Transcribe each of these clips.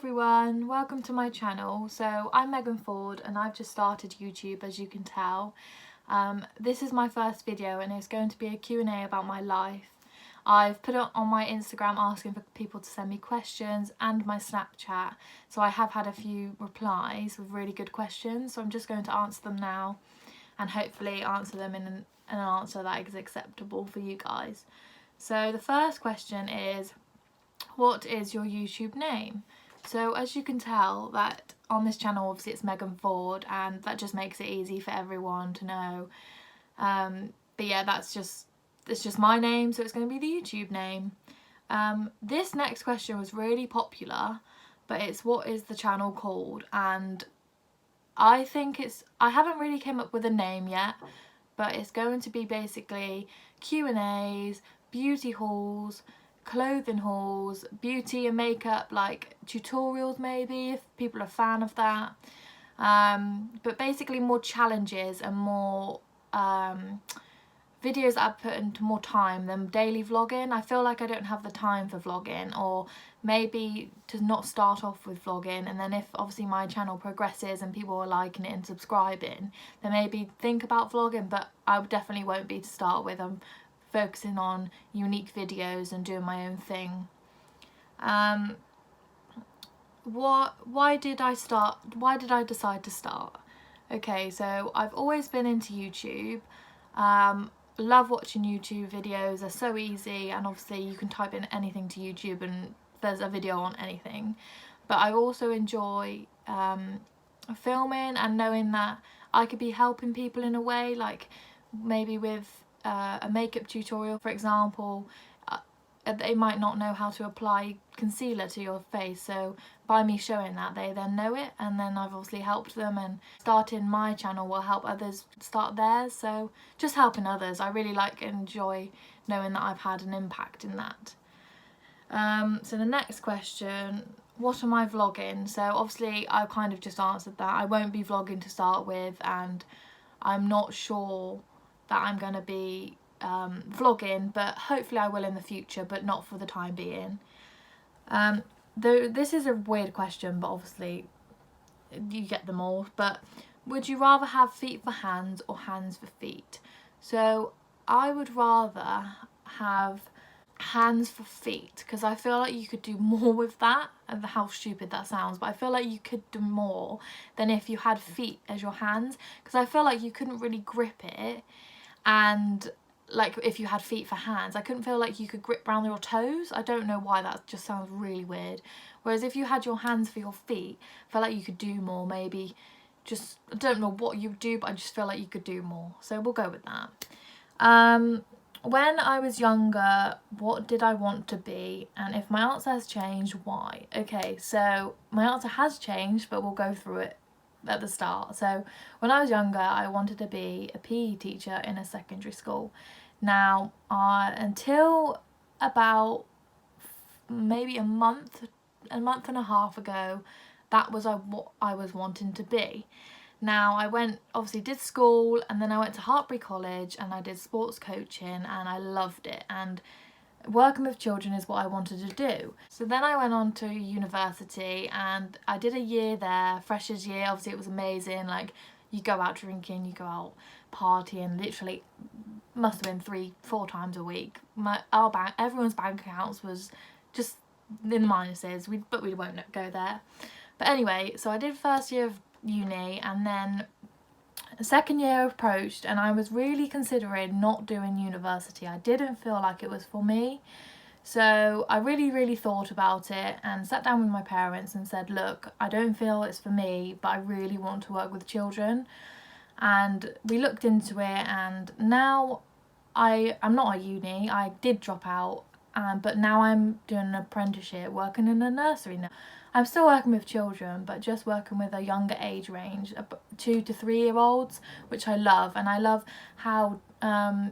everyone, welcome to my channel. So I'm Megan Ford and I've just started YouTube, as you can tell. This is my first video and it's going to be a Q&A about my life. I've put it on my Instagram asking for people to send me questions and my Snapchat, so I have had a few replies with really good questions, so I'm just going to answer them now and hopefully answer them in an answer that is acceptable for you guys. So the first question is, what is your YouTube name? So as you can tell, that on this channel obviously it's Megan Ford, and that just makes it easy for everyone to know. But yeah, it's just my name, so it's going to be the YouTube name. This next question was really popular, but it's what is the channel called? And I think I haven't really came up with a name yet, but it's going to be basically Q&As, beauty hauls, clothing hauls, beauty and makeup, like tutorials maybe, if people are a fan of that. But basically more challenges and more videos that I put into more time than daily vlogging. I feel like I don't have the time for vlogging, or maybe to not start off with vlogging, and then if obviously my channel progresses and people are liking it and subscribing, then maybe think about vlogging, but I definitely won't be to start with. I'm focusing on unique videos and doing my own thing. Why did I decide to start? Okay, so I've always been into YouTube. Love watching YouTube videos, they're so easy, and obviously you can type in anything to YouTube and there's a video on anything. But I also enjoy filming and knowing that I could be helping people in a way, like maybe with a makeup tutorial, for example. They might not know how to apply concealer to your face, so by me showing that, they then know it, and then I've obviously helped them, and starting my channel will help others start theirs. So just helping others, I really enjoy knowing that I've had an impact in that. So the next question, what am I vlogging? So obviously I kind of just answered that. I won't be vlogging to start with, and I'm not sure that I'm going to be vlogging, but hopefully I will in the future, but not for the time being. Though this is a weird question, but obviously you get them all. But would you rather have feet for hands or hands for feet? So I would rather have hands for feet, because I feel like you could do more with that, and how stupid that sounds, but I feel like you could do more than if you had feet as your hands, because I feel like you couldn't really grip it. And like if you had feet for hands, I couldn't feel like you could grip around your toes. I don't know why, that just sounds really weird. Whereas if you had your hands for your feet, I feel like you could do more. Maybe just, I don't know what you would do, but I just feel like you could do more. So we'll go with that. When I was younger, what did I want to be? And if my answer has changed, why? Okay, so my answer has changed, but we'll go through it at the start. So when I was younger, I wanted to be a PE teacher in a secondary school. Now until about maybe a month and a half ago, that was what I was wanting to be. Now I obviously did school, and then I went to Hartbury College and I did sports coaching, and I loved it, and working with children is what I wanted to do. So then I went on to university and I did a year there, freshers year. Obviously it was amazing, like you go out drinking, you go out partying, literally must have been 3-4 times a week. Everyone's bank accounts was just in the minuses, but we won't go there. But anyway, so I did first year of uni, and then second year approached and I was really considering not doing university. I didn't feel like it was for me. So I really thought about it and sat down with my parents and said, look, I don't feel it's for me, but I really want to work with children. And we looked into it, and now I'm not at uni. I did drop out, but now I'm doing an apprenticeship, working in a nursery now. I'm still working with children, but just working with a younger age range, 2 to 3 year olds, which I love. And I love how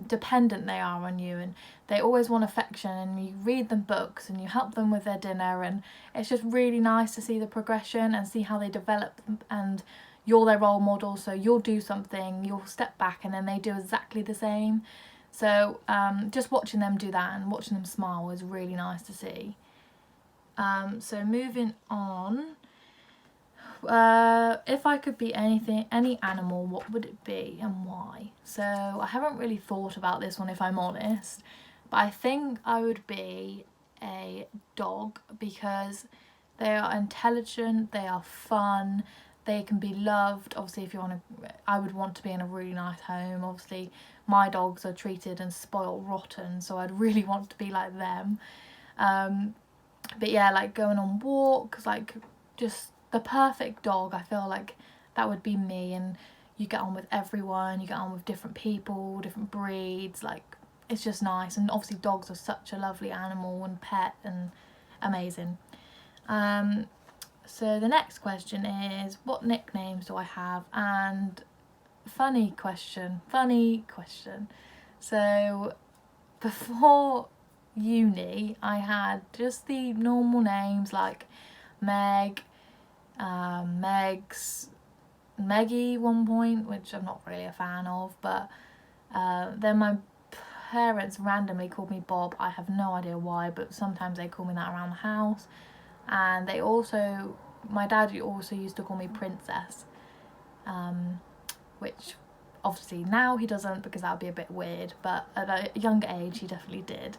dependent they are on you, and they always want affection, and you read them books and you help them with their dinner, and it's just really nice to see the progression and see how they develop, and you're their role model, so you'll do something, you'll step back, and then they do exactly the same. So just watching them do that and watching them smile was really nice to see. So moving on. If I could be any animal, what would it be and why? So I haven't really thought about this one, if I'm honest, but I think I would be a dog because they are intelligent, they are fun, they can be loved. Obviously, if you want to, I would want to be in a really nice home. Obviously, my dogs are treated and spoiled rotten, so I'd really want to be like them. But yeah, like going on walks, like just the perfect dog. I feel like that would be me, and you get on with everyone, you get on with different people, different breeds, like it's just nice. And obviously dogs are such a lovely animal and pet and amazing. So the next question is, what nicknames do I have? And funny question. So before uni I had just the normal names like Meg, Megs, Meggie one point, which I'm not really a fan of, but then my parents randomly called me Bob. I have no idea why, but sometimes they call me that around the house. And they also, my dad also used to call me Princess, which obviously now he doesn't because that would be a bit weird, but at a younger age he definitely did.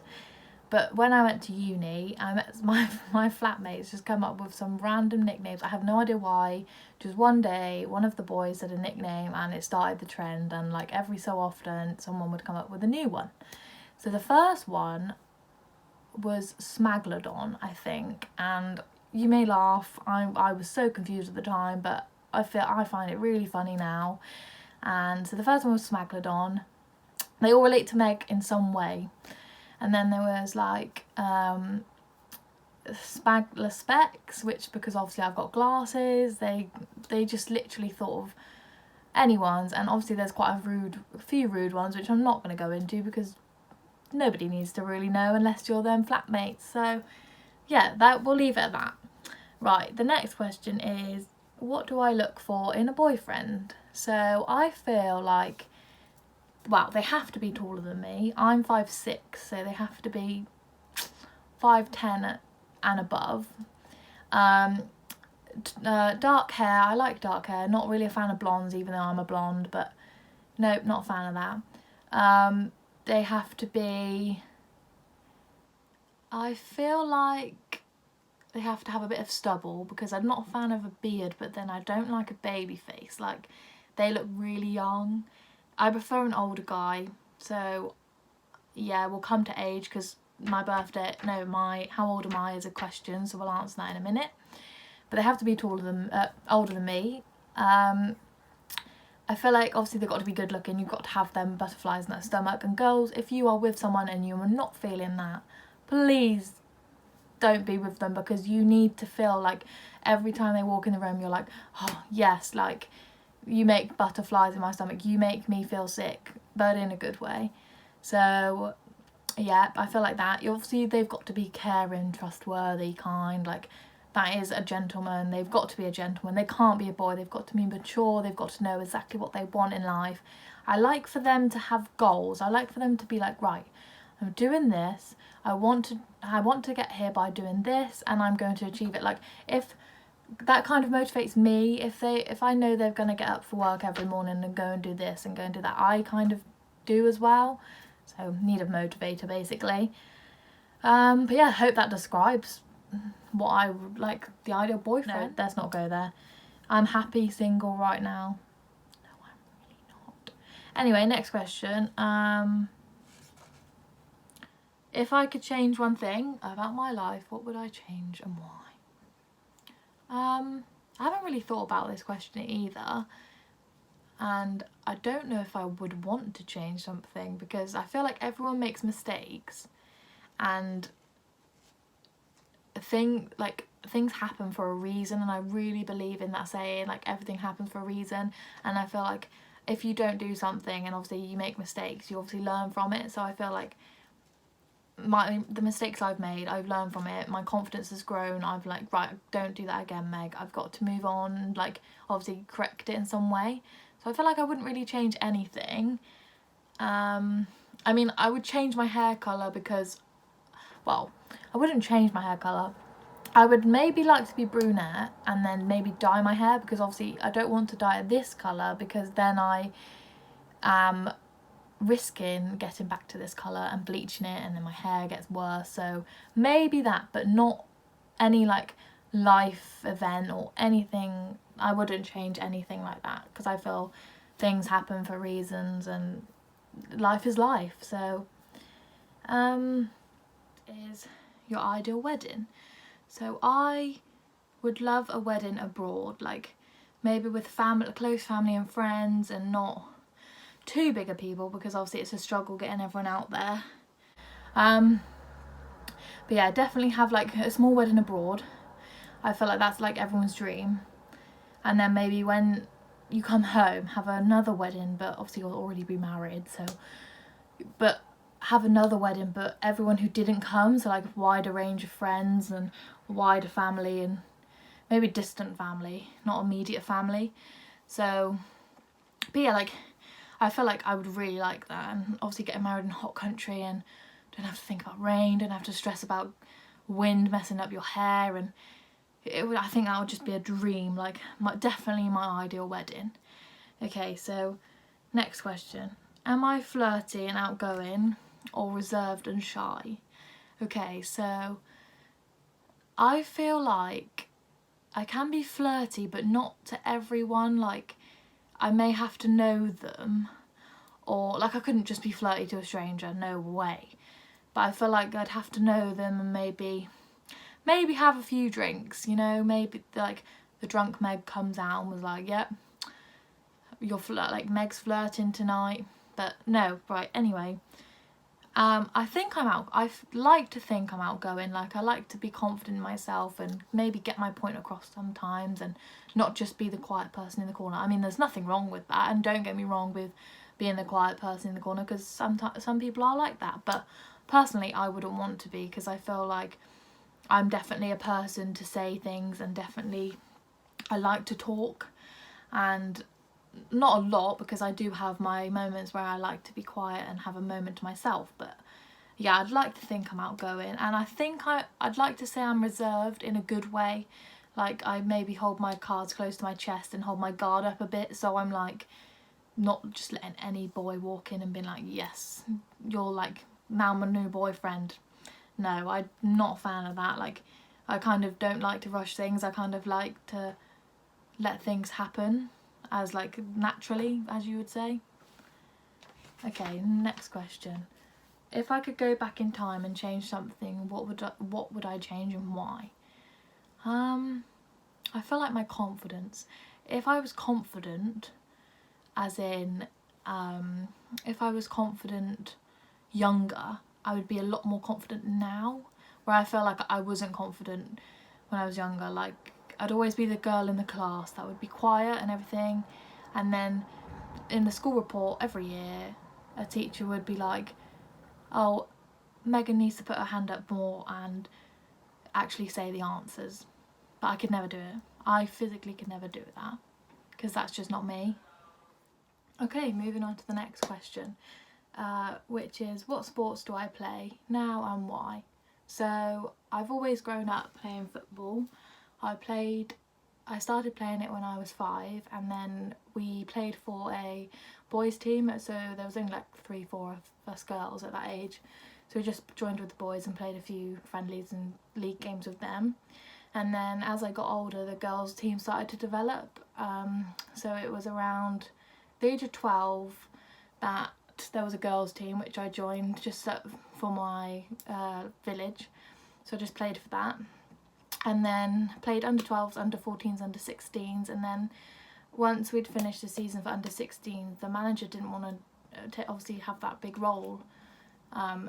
But when I went to uni, I met my flatmates just come up with some random nicknames. I have no idea why. Just one day, one of the boys said a nickname and it started the trend, and like every so often someone would come up with a new one. So the first one was Smaglodon, I think, and you may laugh, I was so confused at the time, but I find it really funny now. And so the first one was Smaglodon. They all relate to Meg in some way. And then there was like Spagler Specs, which, because obviously I've got glasses, they just literally thought of anyone's. And obviously there's quite a few rude ones, which I'm not going to go into because nobody needs to really know unless you're them flatmates. So yeah, we'll leave it at that. Right, the next question is, what do I look for in a boyfriend? So I feel like, well, they have to be taller than me. I'm 5'6", so they have to be 5'10" and above. Dark hair, I like dark hair. Not really a fan of blondes, even though I'm a blonde, but nope, not a fan of that. They have to be, I feel like they have to have a bit of stubble, because I'm not a fan of a beard, but then I don't like a baby face. Like, they look really young. I prefer an older guy. So yeah, we'll come to age, because my birthday, no, how old am I is a question, so we'll answer that in a minute. But they have to be older than me. I feel like obviously they've got to be good looking. You've got to have them butterflies in that stomach. And girls, if you are with someone and you are not feeling that, please don't be with them, because you need to feel like every time they walk in the room you're like, oh yes, like you make butterflies in my stomach, you make me feel sick, but in a good way. So yeah, I feel like that. Obviously they've got to be caring, trustworthy, kind, like that is a gentleman. They've got to be a gentleman. They can't be a boy. They've got to be mature. They've got to know exactly what they want in life. I like for them to have goals. I like for them to be like, right, I'm doing this. I want to get here by doing this, and I'm going to achieve it. Like, if that kind of motivates me, if I know they're going to get up for work every morning and go and do this and go and do that, I kind of do as well. So need a motivator, basically. But yeah, I hope that describes what I would like, the ideal boyfriend. No, let's not go there. I'm happy single right now. No, I'm really not. Anyway, next question. If I could change one thing about my life, what would I change and why? I haven't really thought about this question either, and I don't know if I would want to change something, because I feel like everyone makes mistakes, and things happen for a reason, and I really believe in that saying, like everything happens for a reason. And I feel like if you don't do something and obviously you make mistakes, you obviously learn from it. So I feel like the mistakes I've made, I've learned from it, my confidence has grown. I've like, right, don't do that again, Meg, I've got to move on, like obviously correct it in some way. So I feel like I wouldn't really change anything. I mean, I would change my hair colour, because, well, I wouldn't change my hair colour, I would maybe like to be brunette and then maybe dye my hair, because obviously I don't want to dye it this colour, because then I am risking getting back to this colour and bleaching it, and then my hair gets worse. So maybe that, but not any like life event or anything. I wouldn't change anything like that, because I feel things happen for reasons and life is life. So is your ideal wedding? So I would love a wedding abroad, like maybe with family, close family and friends, and not too big of people, because obviously it's a struggle getting everyone out there. But yeah, definitely have like a small wedding abroad. I feel like that's like everyone's dream. And then maybe when you come home, have another wedding, but obviously you'll already be married, so but have another wedding, but everyone who didn't come, so like a wider range of friends and wider family, and maybe distant family, not immediate family. So but yeah, like I feel like I would really like that. And obviously getting married in a hot country, and don't have to think about rain, don't have to stress about wind messing up your hair, and I think that would just be a dream, like definitely my ideal wedding. Okay, so next question. Am I flirty and outgoing, or reserved and shy? Okay, so I feel like I can be flirty, but not to everyone. Like I may have to know them, or like I couldn't just be flirty to a stranger, no way. But I feel like I'd have to know them, and maybe have a few drinks, you know, maybe like the drunk Meg comes out and was like, yep, you're like Meg's flirting tonight. But no, right, anyway. I think I like to think I'm outgoing. Like I like to be confident in myself and maybe get my point across sometimes, and not just be the quiet person in the corner. I mean, there's nothing wrong with that, and don't get me wrong with being the quiet person in the corner, because some people are like that. But personally, I wouldn't want to be, because I feel like I'm definitely a person to say things, and definitely I like to talk, and not a lot, because I do have my moments where I like to be quiet and have a moment to myself. But yeah, I'd like to think I'm outgoing, and I think I'd like to say I'm reserved in a good way. Like I maybe hold my cards close to my chest and hold my guard up a bit, so I'm like not just letting any boy walk in and being like, yes, you're like now my new boyfriend. No, I'm not a fan of that. Like I kind of don't like to rush things. I kind of like to let things happen as like naturally, as you would say. Okay, next question. If I could go back in time and change something, what would I change, and why? I feel like my confidence. If I was confident, as in if I was confident younger, I would be a lot more confident now, where I feel like I wasn't confident when I was younger. Like I'd always be the girl in the class that would be quiet and everything, and then in the school report every year a teacher would be like, oh, Megan needs to put her hand up more and actually say the answers. But I could never do it. I physically could never do that, because that's just not me. Okay, moving on to the next question, which is, what sports do I play now and why? So I've always grown up playing football. I started playing it when I was 5, and then we played for a boys team, so there was only like 3-4 of us girls at that age, so we just joined with the boys and played a few friendlies and league games with them. And then as I got older, the girls team started to develop, so it was around the age of 12 that there was a girls team which I joined just for my village, so I just played for that. And then played under 12s, under 14s, under 16s, and then once we'd finished the season for under 16s, the manager didn't want to obviously have that big role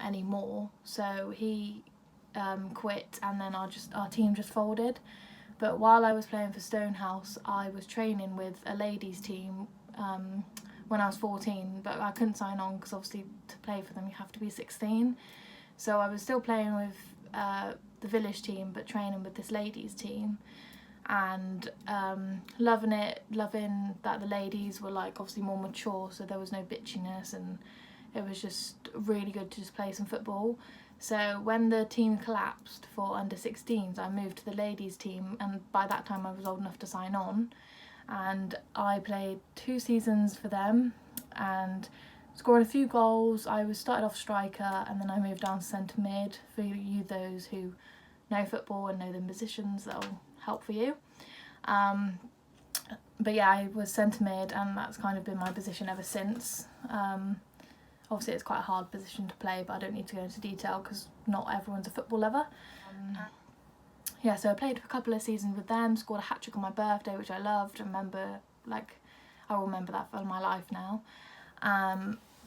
anymore, so he quit, and then our team just folded. But while I was playing for Stonehouse, I was training with a ladies team when I was 14, but I couldn't sign on because obviously to play for them you have to be 16. So I was still playing with the village team, but training with this ladies team, and loving that the ladies were like obviously more mature, so there was no bitchiness, and it was just really good to just play some football. So when the team collapsed for under 16s, I moved to the ladies team, and by that time I was old enough to sign on, and I played 2 seasons for them and scored a few goals. I was started off striker, and then I moved down to centre mid. For you those who know football and know the positions, that'll help for you. But yeah, I was centre mid, and that's kind of been my position ever since. Obviously it's quite a hard position to play, but I don't need to go into detail because not everyone's a football lover. Yeah, so I played for a couple of seasons with them, scored a hat-trick on my birthday, which I loved. I will remember that for my life now.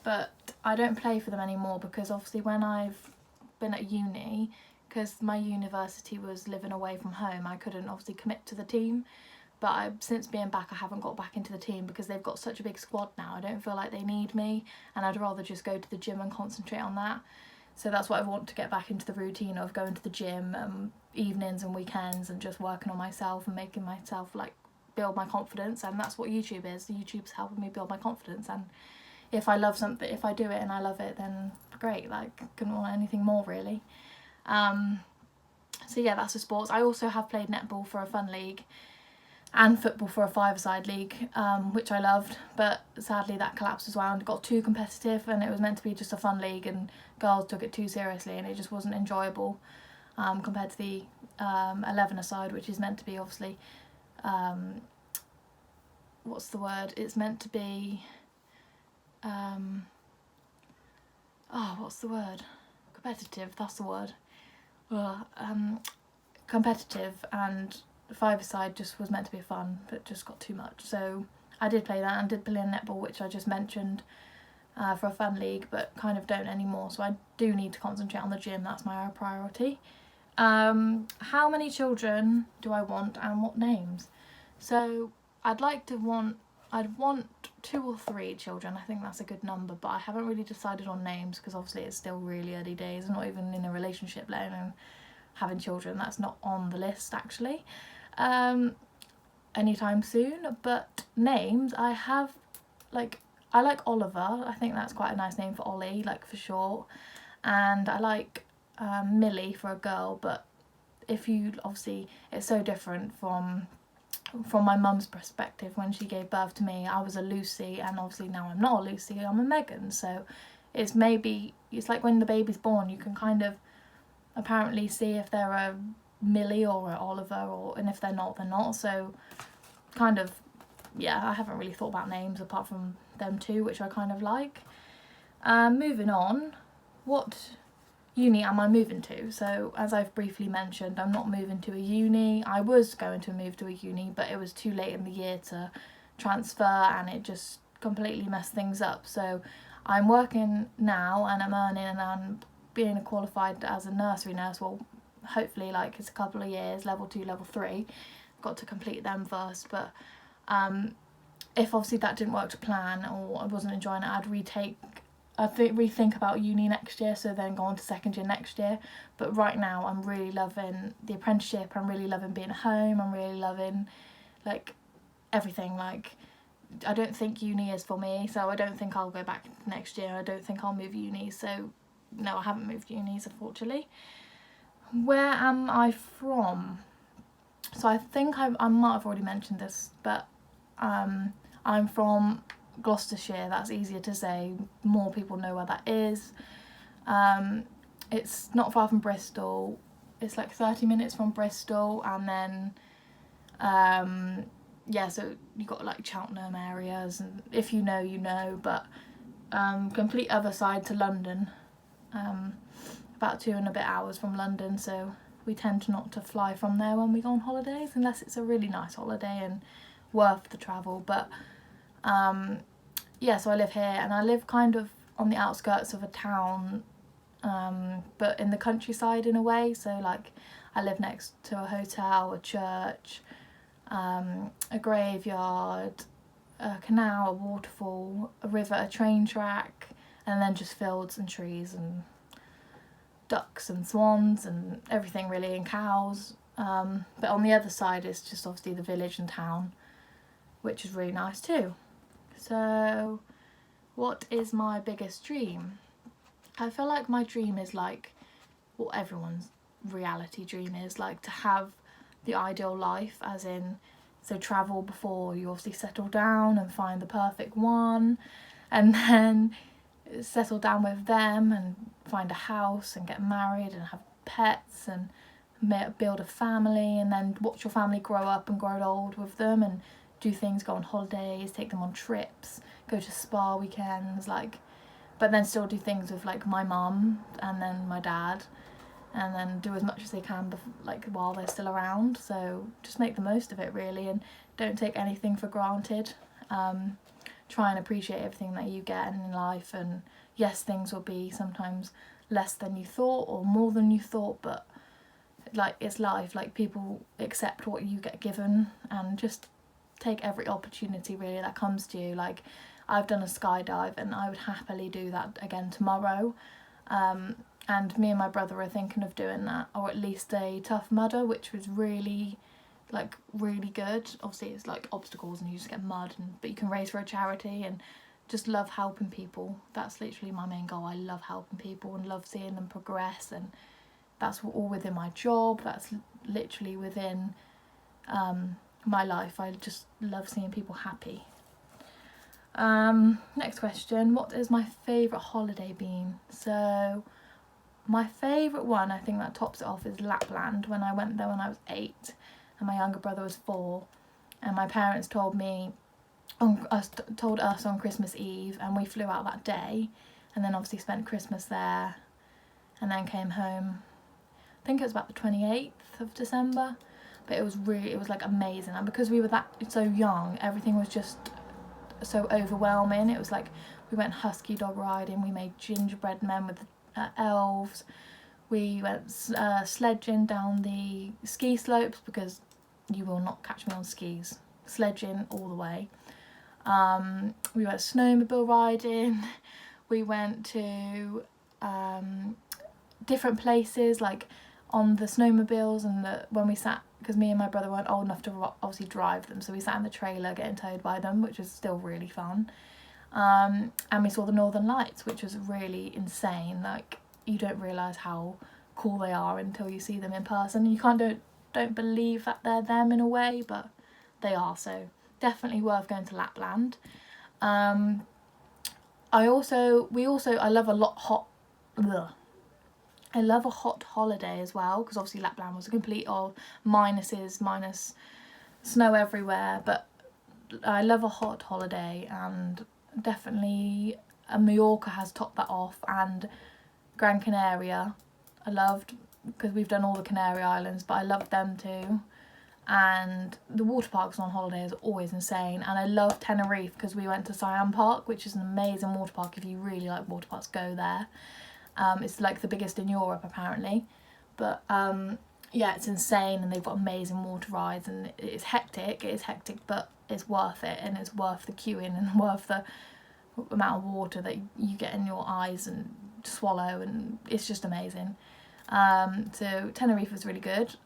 But I don't play for them anymore because obviously when I've been at uni, because my university was living away from home, I couldn't obviously commit to the team. But since being back, I haven't got back into the team because they've got such a big squad now. I don't feel like they need me, and I'd rather just go to the gym and concentrate on that. So that's what I want to get back into the routine of, going to the gym evenings and weekends and just working on myself and making myself like build my confidence. And that's what YouTube is. YouTube's helping me build my confidence, and if I love something, if I do it and I love it, then great. Like, couldn't want anything more really. So yeah, that's the sports. I also have played netball for a fun league and football for a 5-a-side league, which I loved, but sadly that collapsed as well and got too competitive, and it was meant to be just a fun league and girls took it too seriously, and it just wasn't enjoyable compared to the 11-a-side, which is meant to be obviously, what's the word, it's meant to be, what's the word, competitive, that's the word, competitive, and 5-a-side just was meant to be fun, but just got too much. So I did play that and did play netball, which I just mentioned, for a fun league, but kind of don't anymore. So I do need to concentrate on the gym. That's my priority. How many children do I want and what names? So I'd want 2 or 3 children. I think that's a good number, but I haven't really decided on names because obviously it's still really early days. I'm not even in a relationship, let alone having children. That's not on the list actually anytime soon. But names, I like Oliver. I think that's quite a nice name for Ollie, like for short, and I like Millie for a girl. But if you obviously, it's so different from my mum's perspective. When she gave birth to me, I was a Lucy, and obviously now I'm not a Lucy, I'm a Megan. So it's like when the baby's born, you can kind of apparently see if they're a Millie or a Oliver, and if they're not, they're not. So kind of, yeah, I haven't really thought about names apart from them two, which I kind of like. Moving on, what uni am I moving to? So as I've briefly mentioned, I'm not moving to a uni. I was going to move to a uni, but it was too late in the year to transfer, and it just completely messed things up. So I'm working now and I'm earning, and I'm being qualified as a nursery nurse. Well, hopefully, like, it's a couple of years, level 2, level 3. Got to complete them first, but if obviously that didn't work to plan or I wasn't enjoying it, I'd rethink about uni next year, so then go on to second year next year. But right now I'm really loving the apprenticeship, I'm really loving being at home, I'm really loving like everything. Like, I don't think uni is for me, so I don't think I'll go back next year. I don't think I'll move uni, so no, I haven't moved unis unfortunately. Where am I from? So I think I might have already mentioned this, but I'm from Gloucestershire. That's easier to say, more people know where that is. It's not far from Bristol. It's like 30 minutes from Bristol, and then yeah, so you've got like Cheltenham areas, and if you know, you know, but complete other side to London, about 2 and a bit hours from London, so we tend not to fly from there when we go on holidays, unless it's a really nice holiday and worth the travel. But yeah, so I live here, and I live kind of on the outskirts of a town, but in the countryside in a way. So like, I live next to a hotel, a church, a graveyard, a canal, a waterfall, a river, a train track, and then just fields and trees and ducks and swans and everything really, and cows. But on the other side is just obviously the village and town, which is really nice too. So what is my biggest dream? I feel like my dream is like what everyone's reality dream is, like to have the ideal life, as in, so travel before you obviously settle down and find the perfect one, and then settle down with them and find a house and get married and have pets and build a family, and then watch your family grow up and grow old with them, and do things, go on holidays, take them on trips, go to spa weekends, like, but then still do things with like my mum and then my dad, and then do as much as they can like while they're still around. So just make the most of it really, and don't take anything for granted. Try and appreciate everything that you get in life, and yes, things will be sometimes less than you thought or more than you thought, but like, it's life, like, people accept what you get given, and just take every opportunity really that comes to you. Like, I've done a skydive and I would happily do that again tomorrow, and me and my brother are thinking of doing that, or at least a Tough Mudder, which was really good. Obviously it's like obstacles and you just get mud, but you can race for a charity, and just love helping people. That's literally my main goal. I love helping people and love seeing them progress, and that's all within my job, that's literally within my life. I just love seeing people happy. Next question, what is my favourite holiday been? So my favourite one, I think that tops it off, is Lapland. When I went there when I was 8 and my younger brother was 4, and my parents told us on Christmas Eve, and we flew out that day, and then obviously spent Christmas there, and then came home, I think it was about the 28th of December, but it was like amazing, and because we were so young, everything was just so overwhelming. It was like, we went husky dog riding, we made gingerbread men with elves, we went sledging down the ski slopes, because you will not catch me on skis, sledging all the way. We went snowmobile riding, we went to different places, like on the snowmobiles, and when we sat, because me and my brother weren't old enough to obviously drive them, so we sat in the trailer getting towed by them, which was still really fun. And we saw the Northern Lights, which was really insane. Like, you don't realise how cool they are until you see them in person. You don't believe that they're them in a way, but they are, so definitely worth going to Lapland. I love a hot holiday as well, because obviously Lapland was a complete of minus snow everywhere, but I love a hot holiday, and definitely Mallorca has topped that off, and Gran Canaria I loved, because we've done all the Canary Islands, but I loved them too. And the water parks on holiday is always insane, and I love Tenerife because we went to Siam Park, which is an amazing water park. If you really like water parks, go there. It's like the biggest in Europe apparently, but yeah, it's insane, and they've got amazing water rides, and it is hectic, but it's worth it, and it's worth the queuing and worth the amount of water that you get in your eyes and swallow, and it's just amazing. So Tenerife was really good.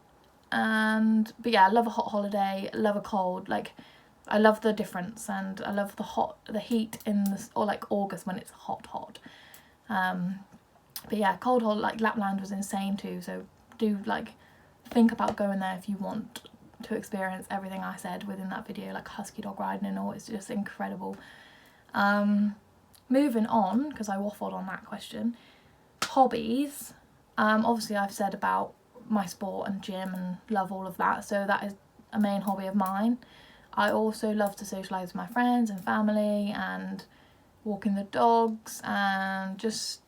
But yeah, I love a hot holiday, love a cold, like I love the difference, and I love the heat or like August when it's hot. But yeah, cold holiday, like Lapland was insane too, so do like think about going there if you want to experience everything I said within that video, like husky dog riding and all. It's just incredible. Moving on, because I waffled on that question, hobbies. Obviously I've said about my sport and gym and love all of that, so that is a main hobby of mine. I also love to socialise with my friends and family, and walking the dogs, and just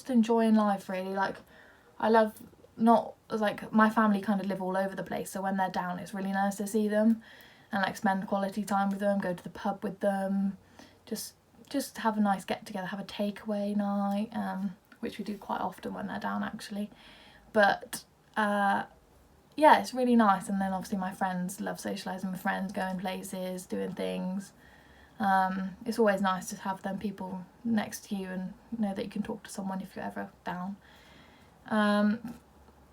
enjoying life really. Like I love, not like, my family kind of live all over the place, so when they're down it's really nice to see them and like spend quality time with them, go to the pub with them, just have a nice get together, have a takeaway night, which we do quite often when they're down actually. But yeah, it's really nice. And then obviously my friends, love socialising with friends, going places, doing things. It's always nice to have them people next to you and know that you can talk to someone if you're ever down.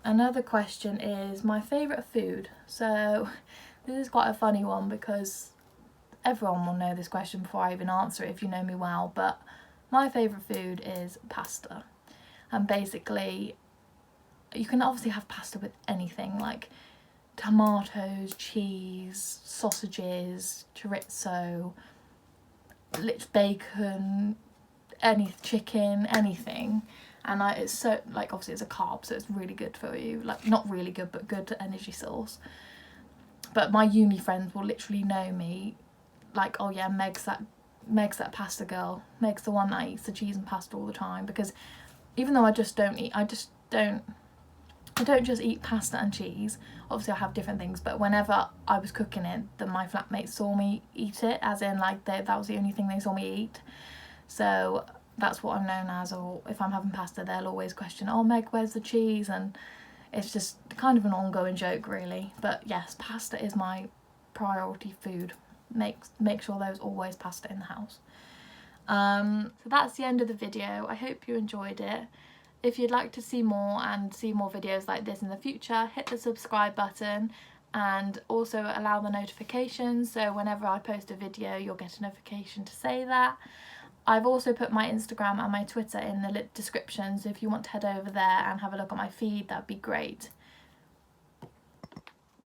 Another question is my favourite food. So this is quite a funny one, because everyone will know this question before I even answer it if you know me well, but my favourite food is pasta. And basically you can obviously have pasta with anything, like tomatoes, cheese, sausages, chorizo, bacon, any chicken, anything. And it's so, like, obviously it's a carb, so it's really good for you, like not really good but good energy source. But my uni friends will literally know me, like, oh yeah, Meg's that pasta girl, Meg's the one that eats the cheese and pasta all the time. Because even though I don't just eat pasta and cheese, obviously I have different things, but whenever I was cooking it, then my flatmates saw me eat it, as in like that was the only thing they saw me eat. So that's what I'm known as. Or if I'm having pasta, they'll always question, oh Meg, where's the cheese? And it's just kind of an ongoing joke really. But yes, pasta is my priority food. Make sure there's always pasta in the house. So that's the end of the video. I hope you enjoyed it. If you'd like to see more and see more videos like this in the future, hit the subscribe button and also allow the notifications, so whenever I post a video you'll get a notification to say that. I've also put my Instagram and my Twitter in the description, so if you want to head over there and have a look at my feed, that'd be great.